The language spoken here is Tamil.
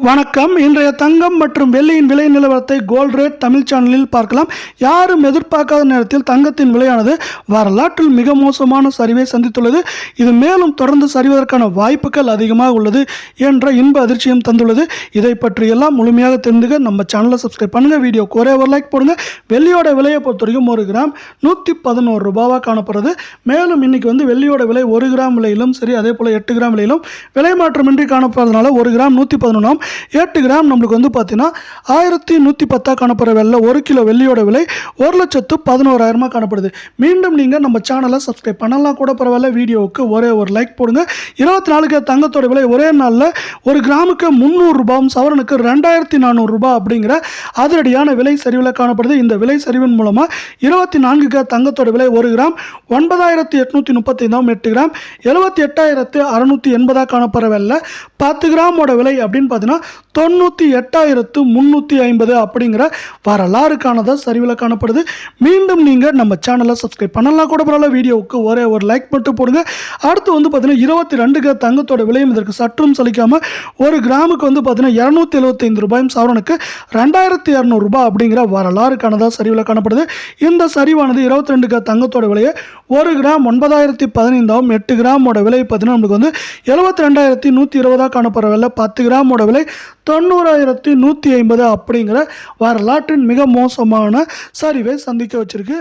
வணக்கம். இன்றைய தங்கம் மற்றும் வெள்ளியின் விலை நிலவரத்தை கோல்ட் ரேட் தமிழ் சேனலில் பார்க்கலாம். யாரும் எதிர்பார்க்காத நேரத்தில் தங்கத்தின் விலையானது வரலாற்றில் மிக மோசமான சரிவை சந்தித்துள்ளது. இது மேலும் தொடர்ந்து சரிவதற்கான வாய்ப்புகள் அதிகமாக உள்ளது என்ற இன்ப அதிர்ச்சியும் தந்துள்ளது. இதை பற்றியெல்லாம் முழுமையாக தெரிந்துக்க நம்ம சேனலை சப்ஸ்கிரைப் பண்ணுங்க. வீடியோக்கு ஒரே ஒரு லைக் போடுங்க. வெள்ளியோட விலையை பொறுத்த வரைக்கும் 1 கிராம் 111 ரூபாவாக காணப்படுறது. மேலும் இன்னைக்கு வெள்ளியோட விலை 1 கிராம் விலையிலும் சரி, அதே போல் 8 கிராம் விலையிலும் விலை மாற்றமின்றி காணப்படுறதுனால 1 கிராம் 111, 8 கிராம் நம்மளுக்கு பார்த்தீங்கன்னா 1110 காணப்படுற வெள்ளை 1 கிலோ வெள்ளியோட விலை 1,11,000 காணப்படுது. மீண்டும் நீங்கள் நம்ம சேனலை சப்ஸ்கிரைப் பண்ணலாம் கூட பரவாயில்ல. வீடியோவுக்கு ஒரே ஒரு லைக் போடுங்க. 24 தங்கத்தோட விலை ஒரே நாளில் 1 கிராமுக்கு 300 ரூபாயும் சவரனுக்கு 2400 ரூபாய் அப்படிங்கிற அதிரடியான விலை சரிவில் காணப்படுது. இந்த விலை சரிவின் மூலமாக 24 தங்கத்தோட விலை 1 கிராம் 9835, 8 கிராம் 78,680 காணப்படுற வெள்ளை 10 கிராமோட விலை அப்படின்னு பார்த்தீங்கன்னா 98,350 அப்படிங்கிற வரலாறு காணதா சரிவில் காணப்படுது. மீண்டும் நீங்கள் நம்ம சேனலை சப்ஸ்கிரைப் பண்ணலாம் கூட பரவாயில்ல. வீடியோவுக்கு ஒரே ஒரு லைக் மட்டும் போடுங்க. அடுத்து பார்த்தீங்கன்னா 22 தங்கத்தோட விலையும் இதற்கு சற்றும் சலிக்காமல் 1 கிராமுக்கு பார்த்தீங்கன்னா 275 ரூபாயும் சவரனுக்கு 2200 ரூபாய் அப்படிங்கிற வரலாறு காணதா சரிவில் காணப்படுது. இந்த சரிவானது 22 தங்கத்தோட விலையை 1 கிராம் 9,015, 8 கிராமோட விலை பார்த்தீங்கன்னா நம்மளுக்கு 72,120 காணப்படுற விலை 10 கிராமோட விலை 90,150 அப்படிங்கிற வரலாற்றின் மிக மோசமான சரிவை சந்திக்க வச்சிருக்கு.